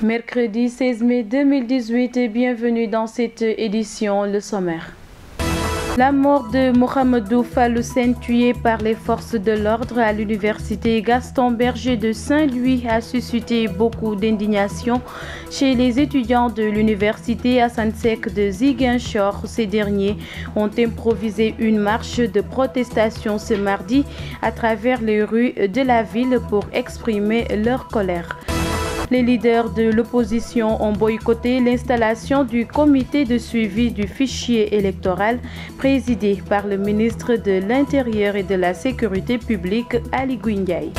Mercredi 16 mai 2018 et bienvenue dans cette édition, le sommaire. La mort de Mohamedou Falloussène, tué par les forces de l'ordre à l'université Gaston Berger de Saint-Louis, a suscité beaucoup d'indignation chez les étudiants de l'université Assane Seck de Ziguinchor. Ces derniers ont improvisé une marche de protestation ce mardi à travers les rues de la ville pour exprimer leur colère. Les leaders de l'opposition ont boycotté l'installation du comité de suivi du fichier électoral présidé par le ministre de l'Intérieur et de la Sécurité publique, Ali Ngouille.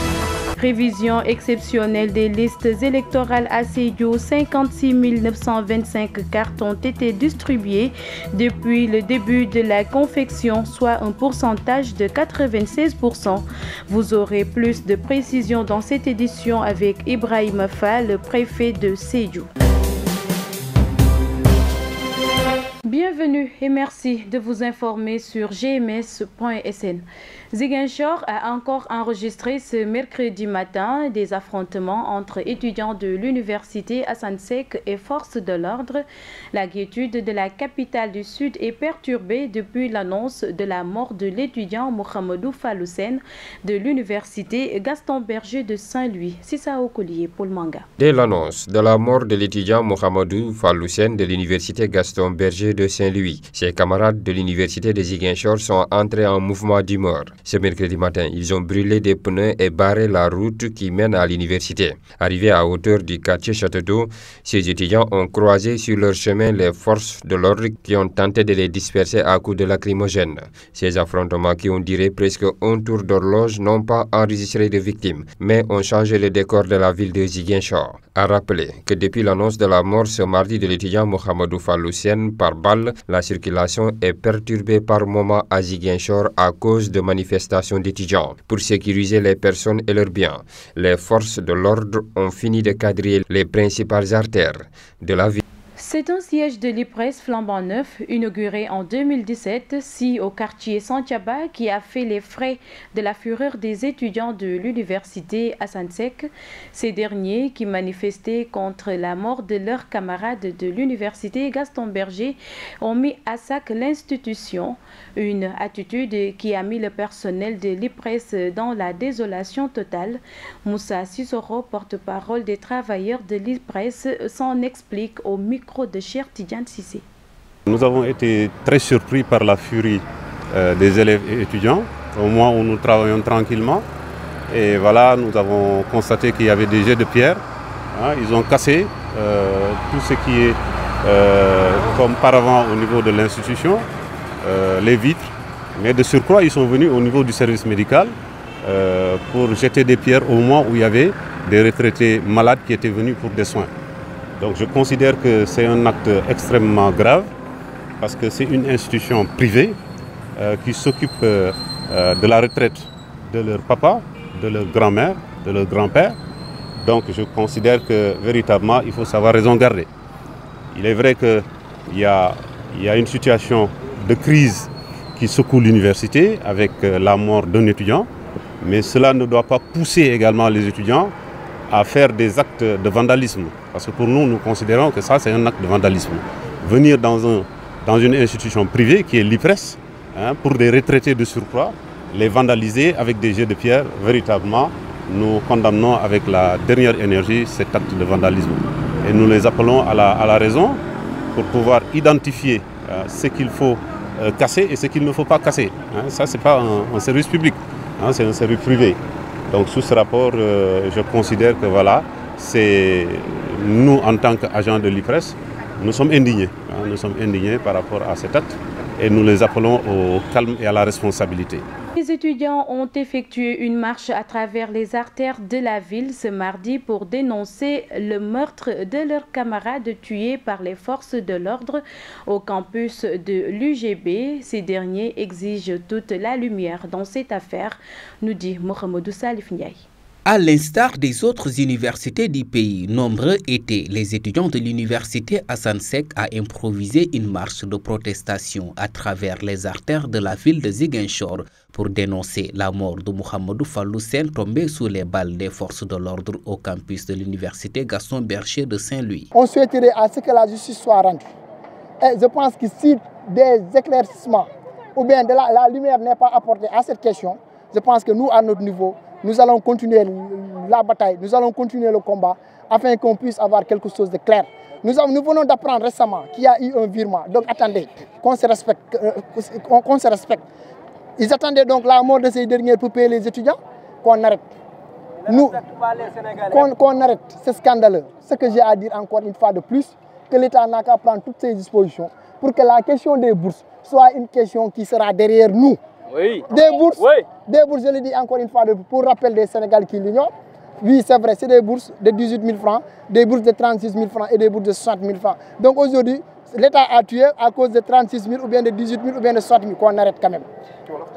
Révision exceptionnelle des listes électorales à Sédhiou, 56 925 cartes ont été distribuées depuis le début de la confection, soit un pourcentage de 96%. Vous aurez plus de précisions dans cette édition avec Ibrahim Fall, le préfet de Sédhiou. Bienvenue et merci de vous informer sur gms.sn. Ziguinchor a encore enregistré ce mercredi matin des affrontements entre étudiants de l'université Assane Seck et forces de l'ordre. La quiétude de la capitale du Sud est perturbée depuis l'annonce de la mort de l'étudiant Mohamedou Falloussène de l'université Gaston Berger de Saint-Louis. Sissao Collier pour le manga. Dès l'annonce de la mort de l'étudiant Mohamedou Falloussène de l'université Gaston Berger de Saint-Louis, ses camarades de l'université de Ziguinchor sont entrés en mouvement d'humeur. Ce mercredi matin, ils ont brûlé des pneus et barré la route qui mène à l'université. Arrivés à hauteur du quartier Château d'Eau, ces étudiants ont croisé sur leur chemin les forces de l'ordre qui ont tenté de les disperser à coups de lacrymogènes. Ces affrontements qui ont duré presque un tour d'horloge n'ont pas enregistré de victimes, mais ont changé le décor de la ville de Ziguinchor. A rappeler que depuis l'annonce de la mort ce mardi de l'étudiant Mohamedou Falloussène par balle, la circulation est perturbée par moments à Ziguinchor à cause de manifestations d'étudiants. Pour sécuriser les personnes et leurs biens, les forces de l'ordre ont fini de quadriller les principales artères de la ville. C'est un siège de l'IPRES flambant neuf, inauguré en 2017, au quartier Santiaba, qui a fait les frais de la fureur des étudiants de l'université Assane Seck. Ces derniers, qui manifestaient contre la mort de leurs camarades de l'université Gaston Berger, ont mis à sac l'institution, une attitude qui a mis le personnel de l'IPRES dans la désolation totale. Moussa Sissoro, porte-parole des travailleurs de l'IPRES, s'en explique au micro de Cher Tidiane Sissé. Nous avons été très surpris par la furie des élèves et étudiants au moment où nous travaillons tranquillement. Et voilà, nous avons constaté qu'il y avait des jets de pierre. Ils ont cassé tout ce qui est comme paravent au niveau de l'institution, les vitres. Mais de surcroît, ils sont venus au niveau du service médical pour jeter des pierres au moment où il y avait des retraités malades qui étaient venus pour des soins. Donc je considère que c'est un acte extrêmement grave parce que c'est une institution privée qui s'occupe de la retraite de leur papa, de leur grand-mère, de leur grand-père. Donc je considère que véritablement il faut savoir raison garder. Il est vrai qu'il y a une situation de crise qui secoue l'université avec la mort d'un étudiant, mais cela ne doit pas pousser également les étudiants à faire des actes de vandalisme. Parce que pour nous, nous considérons que ça, c'est un acte de vandalisme. Venir dans une institution privée qui est l'IPRES, pour des retraités de surcroît, les vandaliser avec des jets de pierre, véritablement, nous condamnons avec la dernière énergie cet acte de vandalisme. Et nous les appelons à la raison pour pouvoir identifier ce qu'il faut casser et ce qu'il ne faut pas casser. Ça, ce n'est pas un service public, c'est un service privé. Donc sous ce rapport, je considère que voilà, c'est nous en tant qu'agents de l'IPRES, nous sommes indignés. Nous sommes indignés par rapport à cet acte et nous les appelons au calme et à la responsabilité. Les étudiants ont effectué une marche à travers les artères de la ville ce mardi pour dénoncer le meurtre de leurs camarades tués par les forces de l'ordre au campus de l'UGB. Ces derniers exigent toute la lumière dans cette affaire, nous dit Mohamedou Salif Ndiaye. À l'instar des autres universités du pays, nombreux étaient les étudiants de l'université Hassan Sek à improviser une marche de protestation à travers les artères de la ville de Ziguinchor pour dénoncer la mort de Mouhamadou Fallou Sène tombé sous les balles des forces de l'ordre au campus de l'université Gaston Berger de Saint-Louis. On souhaiterait à ce que la justice soit rendue. Et je pense que si des éclaircissements ou bien la lumière n'est pas apportée à cette question, je pense que nous, à notre niveau, nous allons continuer la bataille, nous allons continuer le combat afin qu'on puisse avoir quelque chose de clair. Nous venons d'apprendre récemment qu'il y a eu un virement. Donc attendez, qu'on se respecte. Ils attendaient donc la mort de ces derniers pour payer les étudiants, qu'on arrête. Qu'on arrête, c'est scandaleux. Ce que j'ai à dire encore une fois de plus, que l'État n'a qu'à prendre toutes ses dispositions pour que la question des bourses soit une question qui sera derrière nous. Oui. Des bourses, je le dis encore une fois, pour rappel des Sénégalais qui l'ignorent. Oui, c'est vrai, c'est des bourses de 18 000 francs, des bourses de 36 000 francs et des bourses de 60 000 francs. Donc aujourd'hui, l'État a tué à cause de 36 000 ou bien de 18 000 ou bien de 60 000 qu'on arrête quand même.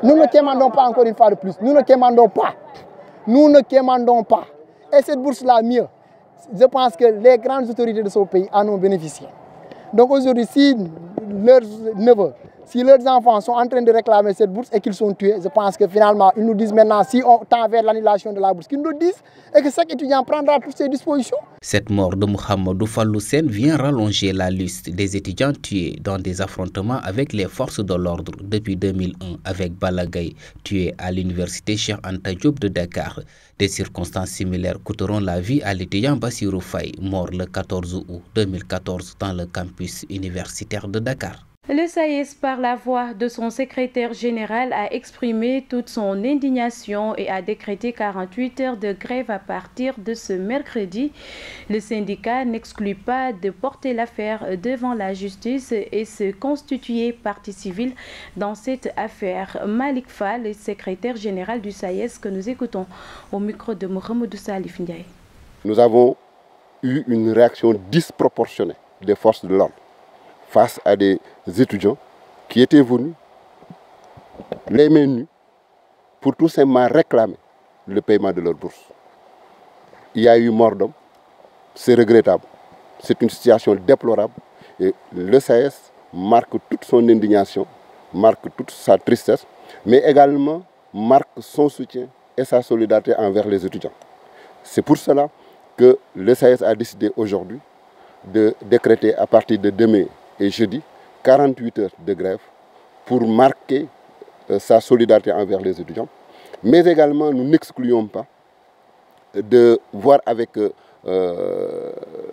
Nous ne quémandons pas encore une fois de plus. Nous ne quémandons pas. Nous ne quémandons pas. Et cette bourse-là, mieux, je pense que les grandes autorités de ce pays en ont bénéficié. Donc aujourd'hui, si leurs neveux, si leurs enfants sont en train de réclamer cette bourse et qu'ils sont tués, je pense que finalement, ils nous disent maintenant, si on tend vers l'annulation de la bourse, qu'ils nous le disent et que chaque étudiant prendra toutes ses dispositions. Cette mort de Mouhamadou Fallou Sène vient rallonger la liste des étudiants tués dans des affrontements avec les forces de l'ordre depuis 2001 avec Balagay, tué à l'université Cheikh Anta Diop de Dakar. Des circonstances similaires coûteront la vie à l'étudiant Bassirou Faye, mort le 14 août 2014 dans le campus universitaire de Dakar. Le SAES, par la voix de son secrétaire général, a exprimé toute son indignation et a décrété 48 heures de grève à partir de ce mercredi. Le syndicat n'exclut pas de porter l'affaire devant la justice et se constituer partie civile dans cette affaire. Malik Fall, le secrétaire général du SAES, que nous écoutons au micro de Mohamedou Salif Ndiaye. Nous avons eu une réaction disproportionnée des forces de l'ordre face à des étudiants qui étaient venus les mains nues pour tout simplement réclamer le paiement de leur bourse. Il y a eu mort d'homme, c'est regrettable, c'est une situation déplorable et le SAES marque toute son indignation, marque toute sa tristesse, mais également marque son soutien et sa solidarité envers les étudiants. C'est pour cela que le SAES a décidé aujourd'hui de décréter à partir de demain et jeudi 48 heures de grève pour marquer sa solidarité envers les étudiants. Mais également, nous n'excluons pas de voir avec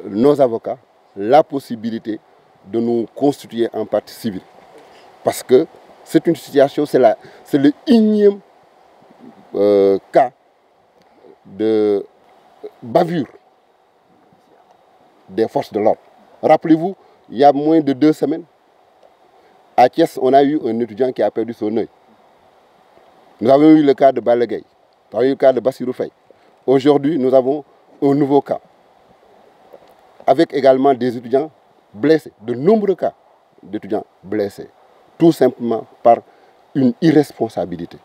nos avocats la possibilité de nous constituer en partie civile. Parce que c'est une situation, c'est le énième cas de bavure des forces de l'ordre. Rappelez-vous, il y a moins de 2 semaines, à Thiès, on a eu un étudiant qui a perdu son œil. Nous avons eu le cas de Balagay, nous avons eu le cas de Bassirou Faye. Aujourd'hui, nous avons un nouveau cas, avec également des étudiants blessés, de nombreux cas d'étudiants blessés, tout simplement par une irresponsabilité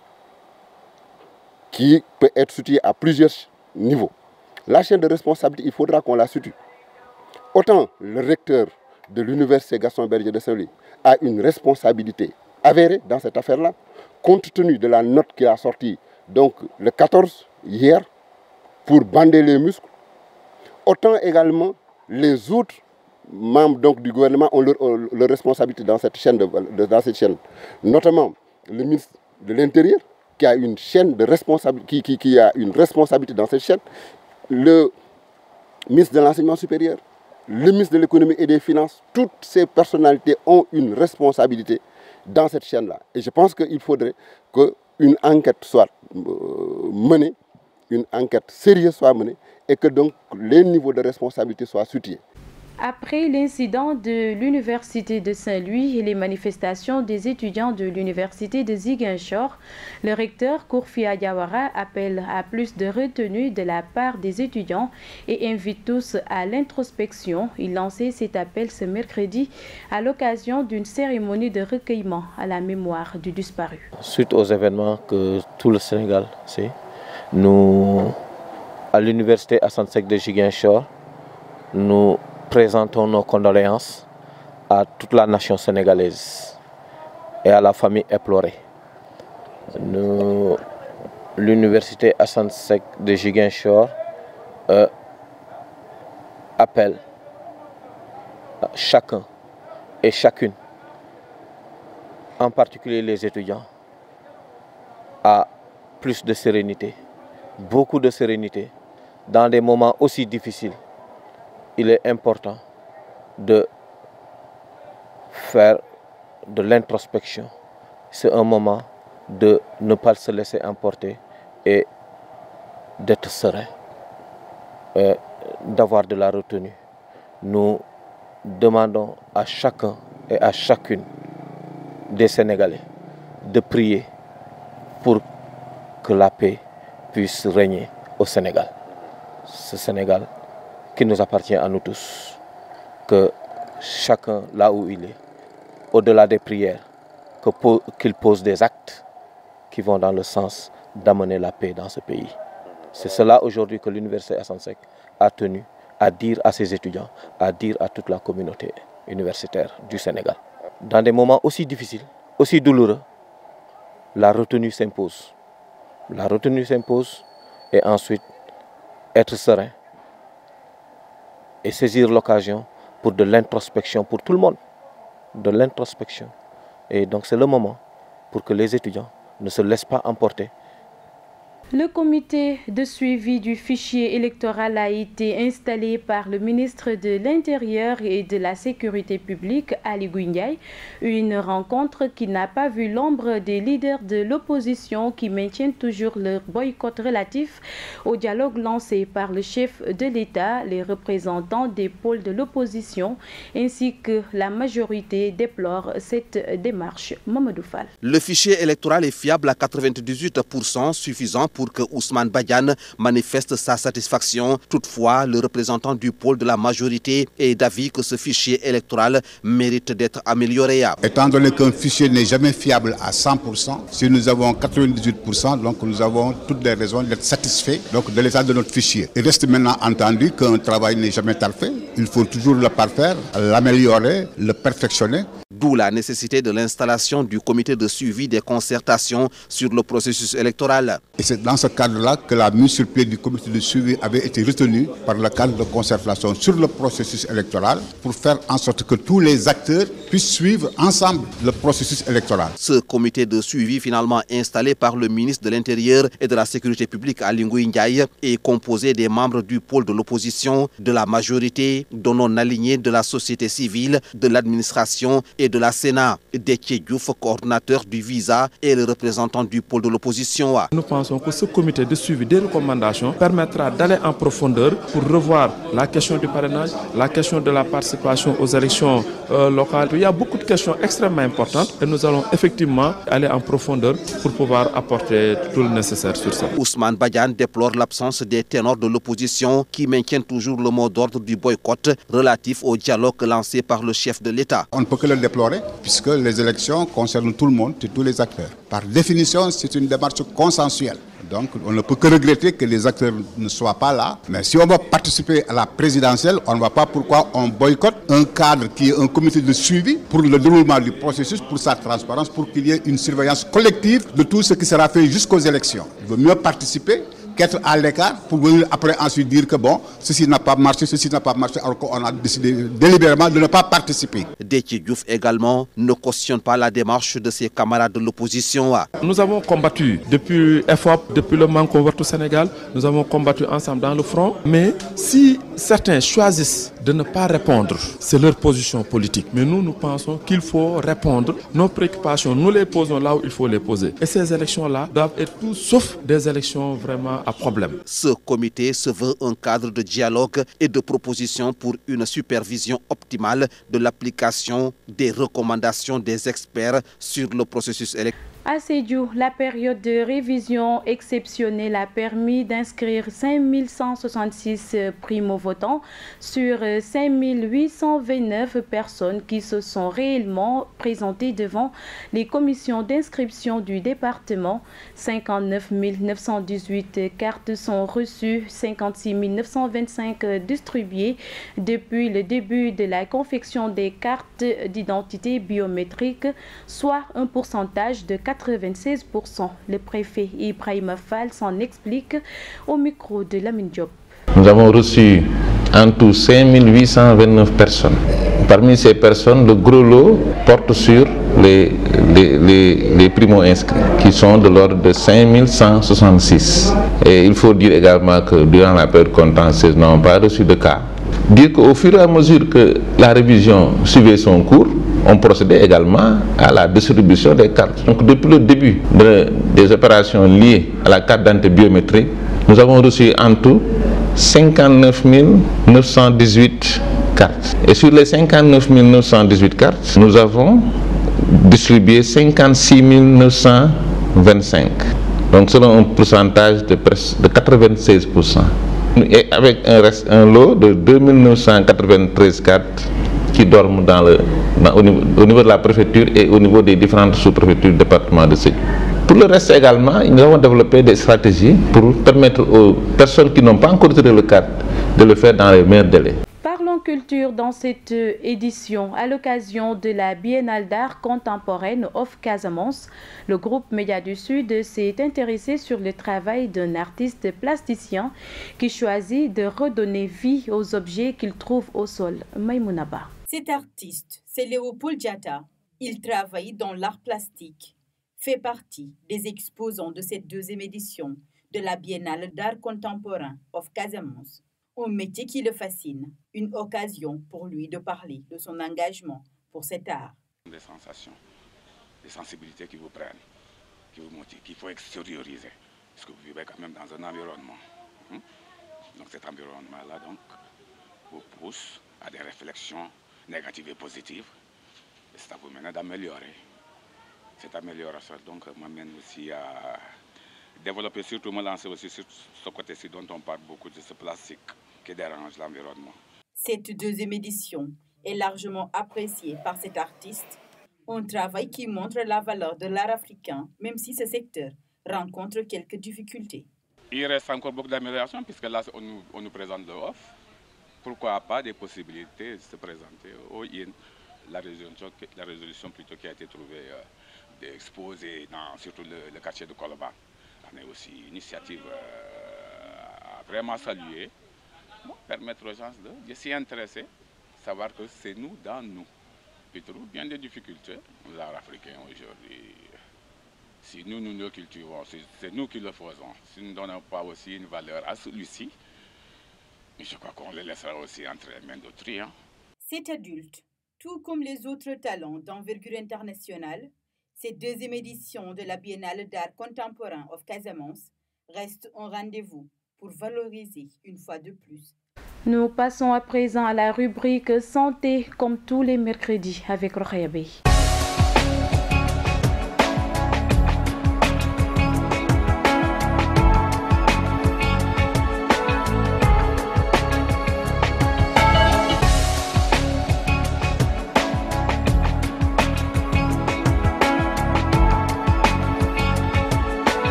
qui peut être située à plusieurs niveaux. La chaîne de responsabilité, il faudra qu'on la situe. Autant le recteur de l'université Gaston Berger de Saint-Louis a une responsabilité avérée dans cette affaire-là, compte tenu de la note qu'il a sortie donc, le 14 hier pour bander les muscles. Autant également les autres membres donc, du gouvernement ont leur responsabilité dans cette chaîne, notamment le ministre de l'Intérieur qui a une chaîne de responsabilité, qui a une responsabilité dans cette chaîne, le ministre de l'Enseignement supérieur, le ministre de l'économie et des finances, toutes ces personnalités ont une responsabilité dans cette chaîne-là. Et je pense qu'il faudrait qu'une enquête soit menée, une enquête sérieuse soit menée, et que donc les niveaux de responsabilité soient situés. Après l'incident de l'université de Saint-Louis et les manifestations des étudiants de l'université de Ziguinchor, le recteur Kourfia Diawara appelle à plus de retenue de la part des étudiants et invite tous à l'introspection. Il lançait cet appel ce mercredi à l'occasion d'une cérémonie de recueillement à la mémoire du disparu. Suite aux événements que tout le Sénégal sait, nous à l'université Assane Seck de Ziguinchor, nous présentons nos condoléances à toute la nation sénégalaise et à la famille éplorée. L'université Assane Seck de Ziguinchor appelle chacun et chacune, en particulier les étudiants, à plus de sérénité, beaucoup de sérénité. Dans des moments aussi difficiles, il est important de faire de l'introspection. C'est un moment de ne pas se laisser emporter et d'être serein, d'avoir de la retenue. Nous demandons à chacun et à chacune des Sénégalais de prier pour que la paix puisse régner au Sénégal. Ce Sénégal qui nous appartient à nous tous, que chacun là où il est, au-delà des prières, qu'il pose des actes qui vont dans le sens d'amener la paix dans ce pays. C'est cela aujourd'hui que l'université Assane Seck a tenu à dire à ses étudiants, à dire à toute la communauté universitaire du Sénégal. Dans des moments aussi difficiles, aussi douloureux, la retenue s'impose. La retenue s'impose et ensuite être serein et saisir l'occasion pour de l'introspection pour tout le monde. De l'introspection. Et donc c'est le moment pour que les étudiants ne se laissent pas emporter. Le comité de suivi du fichier électoral a été installé par le ministre de l'Intérieur et de la Sécurité publique, Aly Ngouille Ndiaye. Une rencontre qui n'a pas vu l'ombre des leaders de l'opposition qui maintiennent toujours leur boycott relatif au dialogue lancé par le chef de l'État, les représentants des pôles de l'opposition ainsi que la majorité déplorent cette démarche. Mamadou Fall. Le fichier électoral est fiable à 98%, suffisant pour que Ousmane Badiane manifeste sa satisfaction. Toutefois, le représentant du pôle de la majorité est d'avis que ce fichier électoral mérite d'être amélioré. Étant donné qu'un fichier n'est jamais fiable à 100%, si nous avons 98%, donc nous avons toutes les raisons d'être satisfaits de l'état de notre fichier. Il reste maintenant entendu qu'un travail n'est jamais parfait. Il faut toujours le parfaire, l'améliorer, le perfectionner. D'où la nécessité de l'installation du comité de suivi des concertations sur le processus électoral. Et c'est dans ce cadre-là que la mise sur pied du comité de suivi avait été retenue par le cadre de concertation sur le processus électoral pour faire en sorte que tous les acteurs puissent suivre ensemble le processus électoral. Ce comité de suivi finalement installé par le ministre de l'Intérieur et de la Sécurité publique Aly Ngouille Ndiaye est composé des membres du pôle de l'opposition, de la majorité, de non-alignés de la société civile, de l'administration et de la Sénat. Déthié Diouf, coordinateur du Visa et le représentant du pôle de l'opposition. Nous pensons que ce comité de suivi des recommandations permettra d'aller en profondeur pour revoir la question du parrainage, la question de la participation aux élections locales. Il y a beaucoup de questions extrêmement importantes et nous allons effectivement aller en profondeur pour pouvoir apporter tout le nécessaire sur ça. Ousmane Badiane déplore l'absence des ténors de l'opposition qui maintiennent toujours le mot d'ordre du boycott relatif au dialogue lancé par le chef de l'État. On ne peut que le déplorer puisque les élections concernent tout le monde et tous les acteurs. Par définition, c'est une démarche consensuelle. Donc, on ne peut que regretter que les acteurs ne soient pas là. Mais si on va participer à la présidentielle, on ne voit pas pourquoi on boycotte un cadre qui est un comité de suivi pour le déroulement du processus, pour sa transparence, pour qu'il y ait une surveillance collective de tout ce qui sera fait jusqu'aux élections. Il vaut mieux participer qu'être à l'écart pour venir après ensuite dire que bon, ceci n'a pas marché, alors qu'on a décidé délibérément de ne pas participer. Déthié Diouf également ne cautionne pas la démarche de ses camarades de l'opposition. Nous avons combattu depuis EFOP, depuis le Manko Wattu Sénégal, nous avons combattu ensemble dans le front, mais si certains choisissent de ne pas répondre, c'est leur position politique. Mais nous pensons qu'il faut répondre. Nos préoccupations, nous les posons là où il faut les poser. Et ces élections-là doivent être tout sauf des élections vraiment à problème. Ce comité se veut un cadre de dialogue et de propositions pour une supervision optimale de l'application des recommandations des experts sur le processus électoral. À Sédhiou, la période de révision exceptionnelle a permis d'inscrire 5166 primo-votants sur 5829 personnes qui se sont réellement présentées devant les commissions d'inscription du département. 59 918 cartes sont reçues, 56 925 distribuées depuis le début de la confection des cartes d'identité biométrique, soit un pourcentage de 96%. Le préfet Ibrahima Fall s'en explique au micro de Lamine Diop. Nous avons reçu en tout 5829 personnes. Parmi ces personnes, le gros lot porte sur les primo-inscrits, qui sont de l'ordre de 5166. Et il faut dire également que durant la période contentieuse, nous n'avons pas reçu de cas. Dire qu'au fur et à mesure que la révision suivait son cours, on procédait également à la distribution des cartes. Donc depuis le début des opérations liées à la carte d'identité biométrique, nous avons reçu en tout 59 918 cartes. Et sur les 59 918 cartes, nous avons distribué 56 925. Donc selon un pourcentage de 96%. Et avec un lot de 2993 cartes qui dorment au niveau de la préfecture et au niveau des différentes sous-préfectures du département de Sédhiou. Pour le reste également, nous avons développé des stratégies pour permettre aux personnes qui n'ont pas encore retiré le carte de le faire dans les meilleurs délais. Parlons culture dans cette édition. À l'occasion de la Biennale d'art contemporaine of Casamance, le groupe Média du Sud s'est intéressé sur le travail d'un artiste plasticien qui choisit de redonner vie aux objets qu'il trouve au sol. Maïmounaba. Cet artiste, c'est Léopold Diatta. Il travaille dans l'art plastique, fait partie des exposants de cette deuxième édition de la Biennale d'art contemporain of Casamance. Un métier qui le fascine, une occasion pour lui de parler de son engagement pour cet art. Des sensations, des sensibilités qui vous prennent, qui vous motivent, qu'il faut extérioriser, parce que vous vivez quand même dans un environnement. Donc cet environnement-là vous pousse à des réflexions négatives et positives, et ça vous mène d'améliorer. Cette amélioration donc m'amène aussi à développer, surtout me lancer aussi sur ce côté-ci dont on parle beaucoup, de ce plastique qui dérange l'environnement. Cette deuxième édition est largement appréciée par cet artiste, un travail qui montre la valeur de l'art africain, même si ce secteur rencontre quelques difficultés. Il reste encore beaucoup d'améliorations, puisque là on nous présente le off. Pourquoi pas des possibilités de se présenter au IN, la résolution plutôt qui a été trouvée d'exposer dans surtout le quartier de Colobane. On est aussi une initiative à vraiment saluer, permettre aux gens de s'y intéresser, savoir que c'est nous dans nous. Ils trouvent bien des difficultés, l'art africain aujourd'hui. Si nous le cultivons, c'est nous qui le faisons. Si nous ne donnons pas aussi une valeur à celui-ci, je crois qu'on le laissera aussi entre les mains d'autrui. Cet adulte, tout comme les autres talents d'envergure internationale, cette deuxième édition de la Biennale d'art contemporain of Casamance reste un rendez-vous pour valoriser une fois de plus. Nous passons à présent à la rubrique santé comme tous les mercredis avec Rokhaya Bey.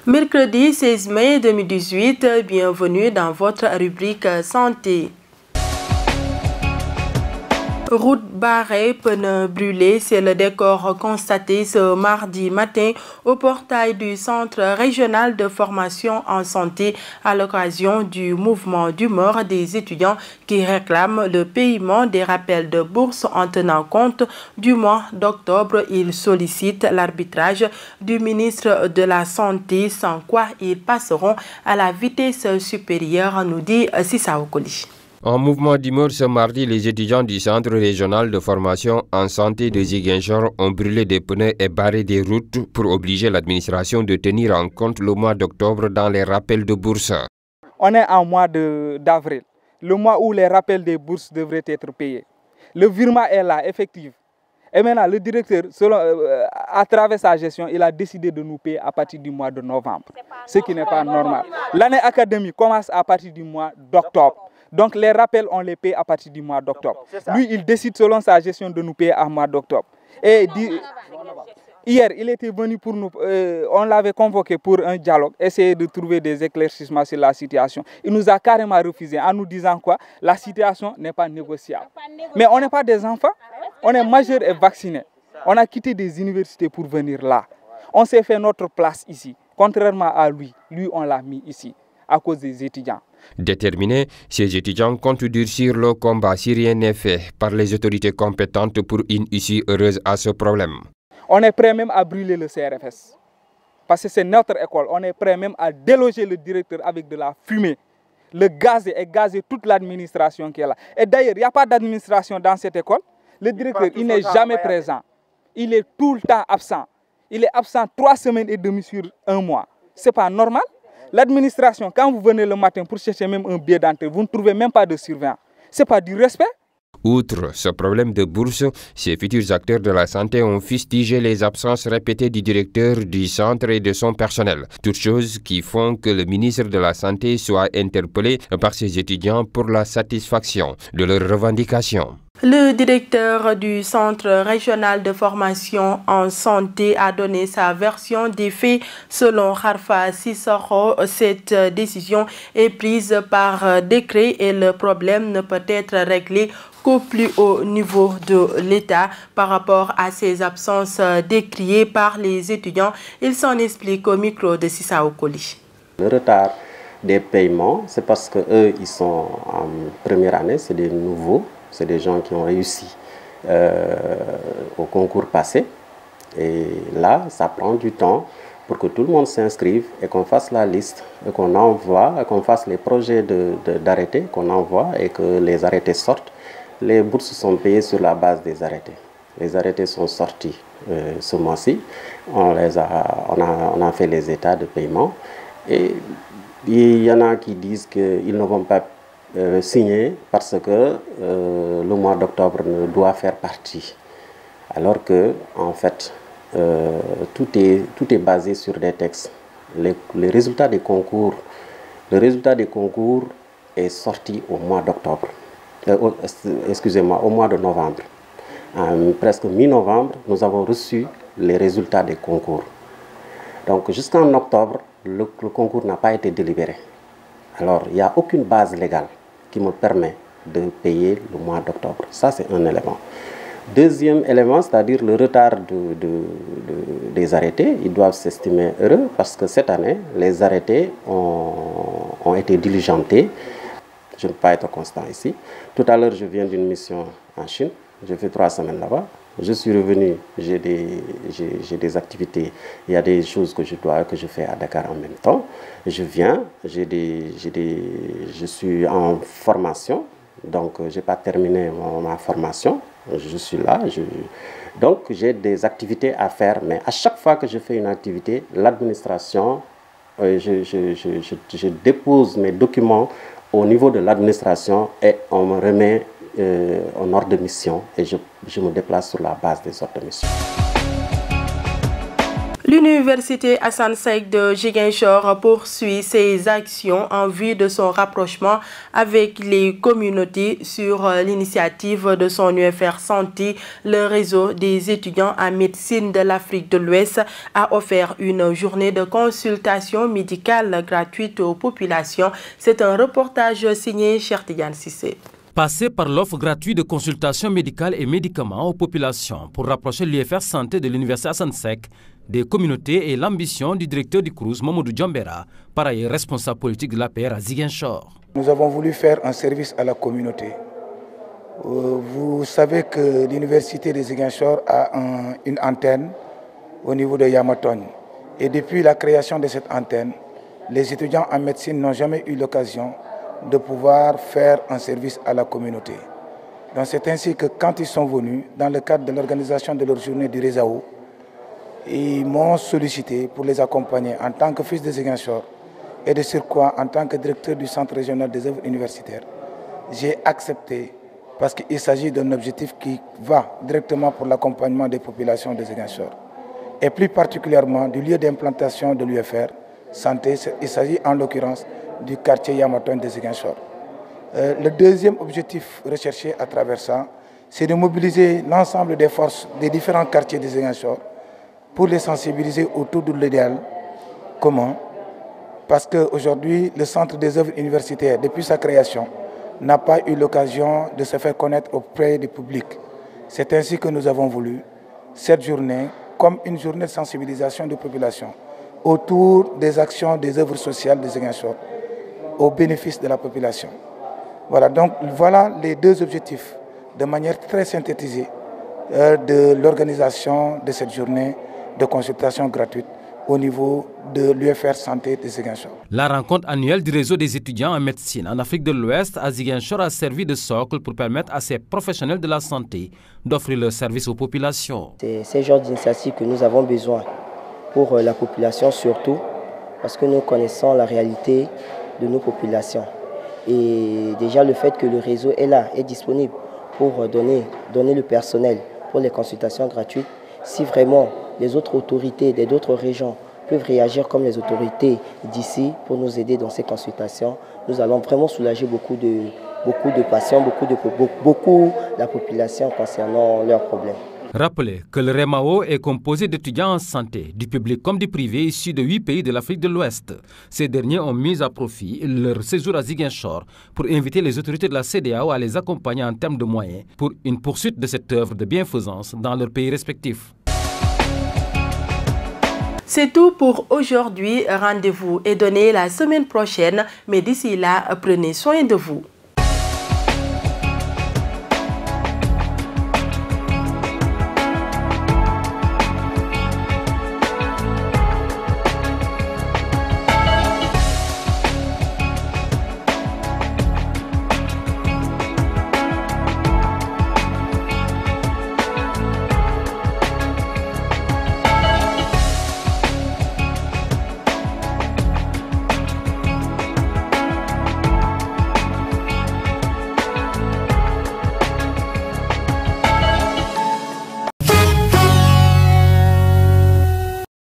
Mercredi 16 mai 2018, bienvenue dans votre rubrique santé. Route barrée, pneus brûlés, c'est le décor constaté ce mardi matin au portail du Centre régional de formation en santé à l'occasion du mouvement d'humeur des étudiants qui réclament le paiement des rappels de bourse en tenant compte du mois d'octobre. Ils sollicitent l'arbitrage du ministre de la Santé, sans quoi ils passeront à la vitesse supérieure, nous dit Sissa Okoli. En mouvement d'humeur ce mardi, les étudiants du Centre régional de formation en santé de Ziguinchor ont brûlé des pneus et barré des routes pour obliger l'administration de tenir en compte le mois d'octobre dans les rappels de bourse. On est en mois d'avril, le mois où les rappels des bourses devraient être payés. Le virement est là, effectivement. Et maintenant, le directeur, à travers sa gestion, il a décidé de nous payer à partir du mois de novembre, ce qui n'est pas normal. L'année académique commence à partir du mois d'octobre. Donc les rappels, on les paye à partir du mois d'octobre. Lui, il décide selon sa gestion de nous payer à mois d'octobre. Et hier, il était venu pour nous, on l'avait convoqué pour un dialogue, essayer de trouver des éclaircissements sur la situation. Il nous a carrément refusé en nous disant quoi? La situation n'est pas négociable. Mais on n'est pas des enfants, on est majeurs et vaccinés. On a quitté des universités pour venir là. On s'est fait notre place ici. Contrairement à lui, on l'a mis ici à cause des étudiants. Déterminés, ces étudiants comptent durcir le combat si rien n'est fait par les autorités compétentes pour une issue heureuse à ce problème. On est prêt même à brûler le CRFS. Parce que c'est notre école. On est prêt même à déloger le directeur avec de la fumée. Le gazer et gazer toute l'administration qui est là. Et d'ailleurs, il n'y a pas d'administration dans cette école. Le directeur, il n'est jamais présent. Il est tout le temps absent. Il est absent 3 semaines et demie sur un mois. Ce n'est pas normal. L'administration, quand vous venez le matin pour chercher même un billet d'entrée, vous ne trouvez même pas de surveillant. Ce n'est pas du respect. Outre ce problème de bourse, ces futurs acteurs de la santé ont fustigé les absences répétées du directeur du centre et de son personnel. Toutes choses qui font que le ministre de la Santé soit interpellé par ses étudiants pour la satisfaction de leurs revendications. Le directeur du Centre régional de formation en santé a donné sa version des faits. Selon Kharfa Sissoko, cette décision est prise par décret et le problème ne peut être réglé qu'au plus haut niveau de l'État. Par rapport à ces absences décriées par les étudiants, il s'en explique au micro de Sissa Okoli. Le retard des paiements, c'est parce qu'eux, ils sont en première année, c'est des nouveaux. C'est des gens qui ont réussi au concours passé. Et là, ça prend du temps pour que tout le monde s'inscrive et qu'on fasse la liste, et qu'on envoie, qu'on fasse les projets d'arrêtés, qu'on envoie et que les arrêtés sortent. Les bourses sont payées sur la base des arrêtés. Les arrêtés sont sortis ce mois-ci. On a fait les états de paiement. Et il y en a qui disent qu'ils ne vont pas signé parce que le mois d'octobre doit faire partie. Alors que, en fait, tout est basé sur des textes. Les résultats des concours, le résultat des concours est sorti au mois d'octobre. Excusez-moi, au mois de novembre. Presque mi-novembre, nous avons reçu les résultats des concours. Donc, jusqu'en octobre, le concours n'a pas été délibéré. Alors, il n'y a aucune base légale qui me permet de payer le mois d'octobre. Ça, c'est un élément. Deuxième élément, c'est-à-dire le retard des arrêtés. Ils doivent s'estimer heureux parce que cette année, les arrêtés ont été diligentés. Je ne peux pas être constant ici. Tout à l'heure, je viens d'une mission en Chine. J'ai fait 3 semaines là-bas. Je suis revenu, j'ai des activités, il y a des choses que je fais à Dakar en même temps. Je viens, je suis en formation, donc je n'ai pas terminé ma formation. Je suis là, donc j'ai des activités à faire, mais à chaque fois que je fais une activité, l'administration, je dépose mes documents au niveau de l'administration et on me remet en ordre de mission et je me déplace sur la base des ordres de mission. L'université Assane Seck de Ziguinchor poursuit ses actions en vue de son rapprochement avec les communautés sur l'initiative de son UFR Santé. Le réseau des étudiants en médecine de l'Afrique de l'Ouest a offert une journée de consultation médicale gratuite aux populations. C'est un reportage signé Cheikh Tidiane Cissé. Passer par l'offre gratuite de consultation médicale et médicaments aux populations pour rapprocher l'UFR Santé de l'Université Assane Seck des communautés et l'ambition du directeur du CROUS, Mamadou Djambera, par ailleurs responsable politique de l'APR à Ziguinchor. Nous avons voulu faire un service à la communauté. Vous savez que l'Université de Ziguinchor a une antenne au niveau de Yamaton. Et depuis la création de cette antenne, les étudiants en médecine n'ont jamais eu l'occasion de pouvoir faire un service à la communauté. Donc c'est ainsi que quand ils sont venus, dans le cadre de l'organisation de leur journée du Rezao, ils m'ont sollicité pour les accompagner en tant que fils de Ziguinchor et de surcroît en tant que directeur du Centre régional des œuvres universitaires. J'ai accepté parce qu'il s'agit d'un objectif qui va directement pour l'accompagnement des populations de Ziguinchor et plus particulièrement du lieu d'implantation de l'UFR Santé. Il s'agit en l'occurrence du quartier Yamaton de Ziguinchor. Le deuxième objectif recherché à travers ça, c'est de mobiliser l'ensemble des forces des différents quartiers de Ziguinchor pour les sensibiliser autour de l'idéal commun. Parce qu'aujourd'hui, le Centre des œuvres universitaires, depuis sa création, n'a pas eu l'occasion de se faire connaître auprès du public. C'est ainsi que nous avons voulu cette journée comme une journée de sensibilisation de population autour des actions des œuvres sociales de Ziguinchor au bénéfice de la population. Voilà, donc voilà les deux objectifs de manière très synthétisée de l'organisation de cette journée de consultation gratuite au niveau de l'UFR Santé de Ziguinchor. La rencontre annuelle du réseau des étudiants en médecine en Afrique de l'Ouest à Ziguinchor a servi de socle pour permettre à ces professionnels de la santé d'offrir leurs services aux populations. C'est ce genre d'initiative que nous avons besoin pour la population surtout, parce que nous connaissons la réalité de nos populations. Et déjà le fait que le réseau est là, est disponible pour donner le personnel pour les consultations gratuites, si vraiment les autres autorités d'autres régions peuvent réagir comme les autorités d'ici pour nous aider dans ces consultations, nous allons vraiment soulager beaucoup de patients, beaucoup de la population concernant leurs problèmes. Rappelez que le REMAO est composé d'étudiants en santé, du public comme du privé, issus de 8 pays de l'Afrique de l'Ouest. Ces derniers ont mis à profit leur séjour à Ziguinchor pour inviter les autorités de la CEDEAO à les accompagner en termes de moyens pour une poursuite de cette œuvre de bienfaisance dans leurs pays respectifs. C'est tout pour aujourd'hui. Rendez-vous est donné la semaine prochaine, mais d'ici là, prenez soin de vous.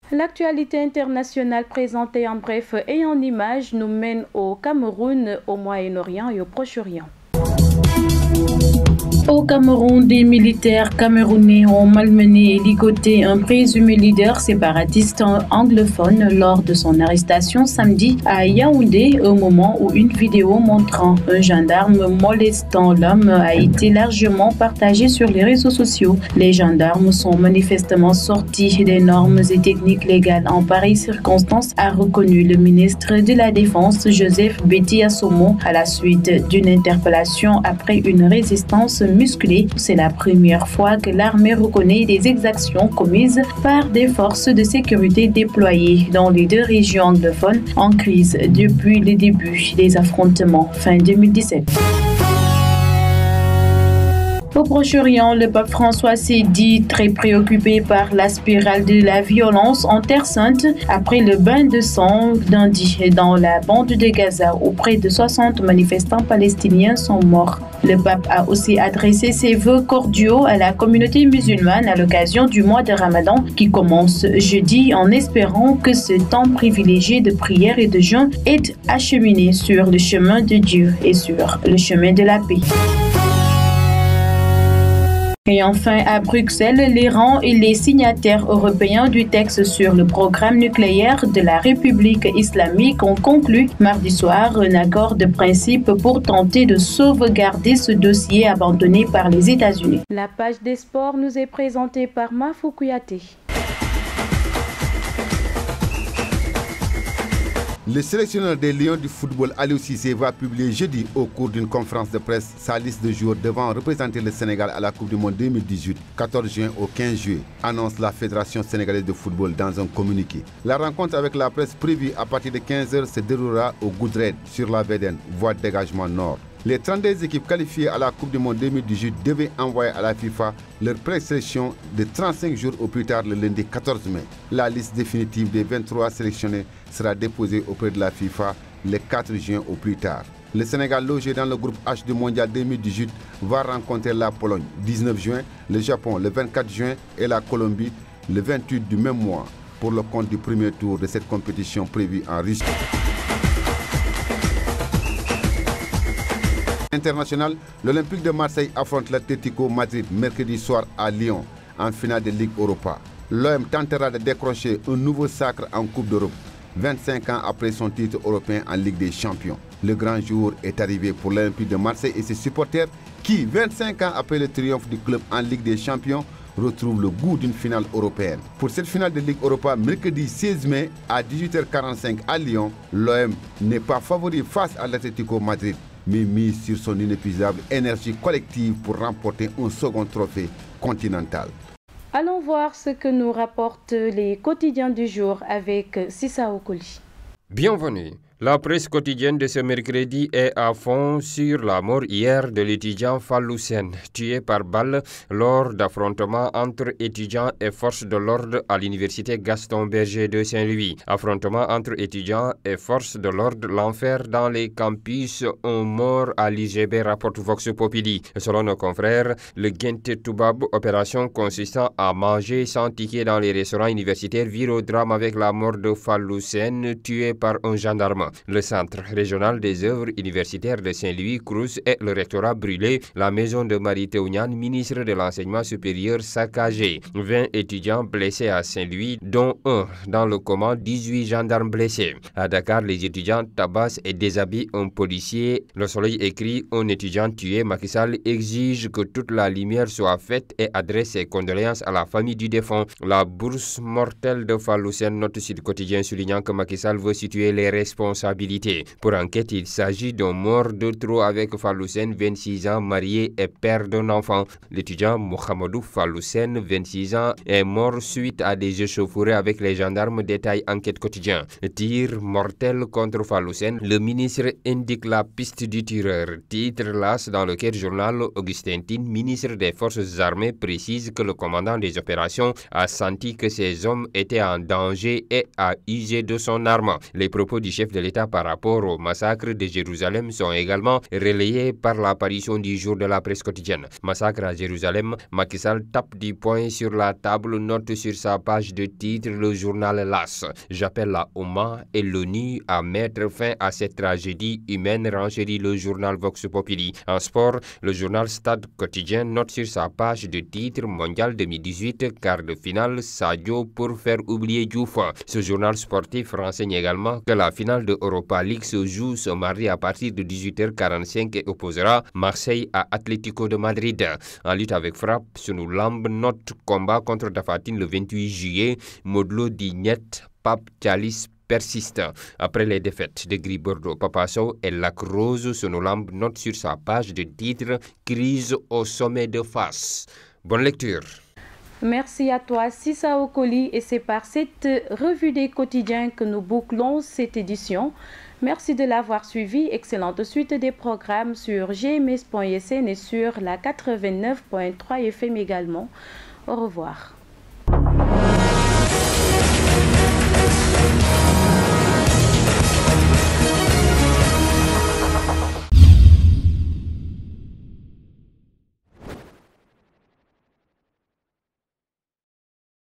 L'actualité internationale présentée en bref et en images nous mène au Cameroun, au Moyen-Orient et au Proche-Orient. Au Cameroun, des militaires camerounais ont malmené et ligoté un présumé leader séparatiste anglophone lors de son arrestation samedi à Yaoundé, au moment où une vidéo montrant un gendarme molestant l'homme a été largement partagée sur les réseaux sociaux. Les gendarmes sont manifestement sortis des normes et techniques légales en pareille circonstance, a reconnu le ministre de la Défense Joseph Betty Assomo à la suite d'une interpellation après une résistance musclée. C'est la première fois que l'armée reconnaît des exactions commises par des forces de sécurité déployées dans les deux régions anglophones en crise depuis le début des affrontements fin 2017. Au Proche-Orient, le pape François s'est dit très préoccupé par la spirale de la violence en Terre Sainte après le bain de sang lundi dans la bande de Gaza où près de 60 manifestants palestiniens sont morts. Le pape a aussi adressé ses vœux cordiaux à la communauté musulmane à l'occasion du mois de Ramadan qui commence jeudi en espérant que ce temps privilégié de prière et de jeûne aide à cheminer sur le chemin de Dieu et sur le chemin de la paix. Et enfin, à Bruxelles, l'Iran et les signataires européens du texte sur le programme nucléaire de la République islamique ont conclu mardi soir un accord de principe pour tenter de sauvegarder ce dossier abandonné par les États-Unis. La page des sports nous est présentée par Mafou Kouyaté. Le sélectionneur des Lions du football, Aliou Cissé, va publier jeudi au cours d'une conférence de presse sa liste de joueurs devant représenter le Sénégal à la Coupe du Monde 2018, 14 juin au 15 juillet, annonce la Fédération sénégalaise de football dans un communiqué. La rencontre avec la presse prévue à partir de 15 h se déroulera au Goudred, sur la Védène, voie de dégagement nord. Les 32 équipes qualifiées à la Coupe du Monde 2018 devaient envoyer à la FIFA leur présélection de 35 jours au plus tard le lundi 14 mai. La liste définitive des 23 sélectionnés sera déposée auprès de la FIFA le 4 juin au plus tard. Le Sénégal, logé dans le groupe H du Mondial 2018, va rencontrer la Pologne 19 juin, le Japon le 24 juin et la Colombie le 28 du même mois pour le compte du premier tour de cette compétition prévue en Russie. International, l'Olympique de Marseille affronte l'Atlético Madrid mercredi soir à Lyon en finale de Ligue Europa. L'OM tentera de décrocher un nouveau sacre en Coupe d'Europe, 25 ans après son titre européen en Ligue des Champions. Le grand jour est arrivé pour l'Olympique de Marseille et ses supporters qui, 25 ans après le triomphe du club en Ligue des Champions, retrouvent le goût d'une finale européenne. Pour cette finale de Ligue Europa, mercredi 16 mai à 18h45 à Lyon, l'OM n'est pas favori face à l'Atlético Madrid, mais mise sur son inépuisable énergie collective pour remporter un second trophée continental. Allons voir ce que nous rapportent les quotidiens du jour avec Sissa Okoli. Bienvenue. La presse quotidienne de ce mercredi est à fond sur la mort hier de l'étudiant Fallou Sène, tué par balle lors d'affrontements entre étudiants et forces de l'ordre à l'université Gaston Berger de Saint-Louis. Affrontements entre étudiants et forces de l'ordre, l'enfer dans les campus, un mort à l'IGB, rapporte Vox Populi. Selon nos confrères, le Gente Toubab, opération consistant à manger sans ticket dans les restaurants universitaires, vire au drame avec la mort de Fallou Sène, tué par un gendarme. Le centre régional des œuvres universitaires de Saint-Louis, Crous, et le rectorat brûlé, la maison de Marie Théouniane, ministre de l'enseignement supérieur, saccagée. 20 étudiants blessés à Saint-Louis, dont un dans le coma, 18 gendarmes blessés. À Dakar, les étudiants tabassent et déshabillent un policier. Le Soleil écrit: un étudiant tué. Macky Sall exige que toute la lumière soit faite et adresse ses condoléances à la famille du défunt. La bourse mortelle de Fallou Sène, note Sud Quotidien soulignant que Macky Sall veut situer les responsabilités. Pour enquête, il s'agit d'un mort de trop avec Fallou Sène, 26 ans, marié et père d'un enfant. L'étudiant Mohamedou Fallou Sène, 26 ans, est mort suite à des échauffourées avec les gendarmes, détail Enquête Quotidien. Tir mortel contre Fallou Sène, le ministre indique la piste du tireur. Titre LAS dans lequel journal Augustin Tine, ministre des Forces armées, précise que le commandant des opérations a senti que ces hommes étaient en danger et a usé de son arme. Les propos du chef de l'État par rapport au massacre de Jérusalem sont également relayés par l'apparition du jour de la presse quotidienne. Massacre à Jérusalem, Macky Sall tape du poing sur la table, note sur sa page de titre le journal LAS. J'appelle la Ouma et l'ONU à mettre fin à cette tragédie humaine, renchérit le journal Vox Populi. En sport, le journal Stade Quotidien note sur sa page de titre Mondial 2018, quart de finale, Sadio pour faire oublier Diouf. Ce journal sportif renseigne également que la finale de Europa League se joue ce mardi à partir de 18h45 et opposera Marseille à Atlético de Madrid. En lutte avec frappe, Sunu Lamb note combat contre Tafatine le 28 juillet, Modlo Dignet, Pape Thialis persiste. Après les défaites de Gris Bordeaux, Papa Sow et Lac Rose, Sunu Lamb note sur sa page de titre Crise au sommet de Fass. Bonne lecture. Merci à toi, Sissa Okoli, et c'est par cette revue des quotidiens que nous bouclons cette édition. Merci de l'avoir suivi. Excellente suite des programmes sur gms.sn et sur la 89.3 FM également. Au revoir.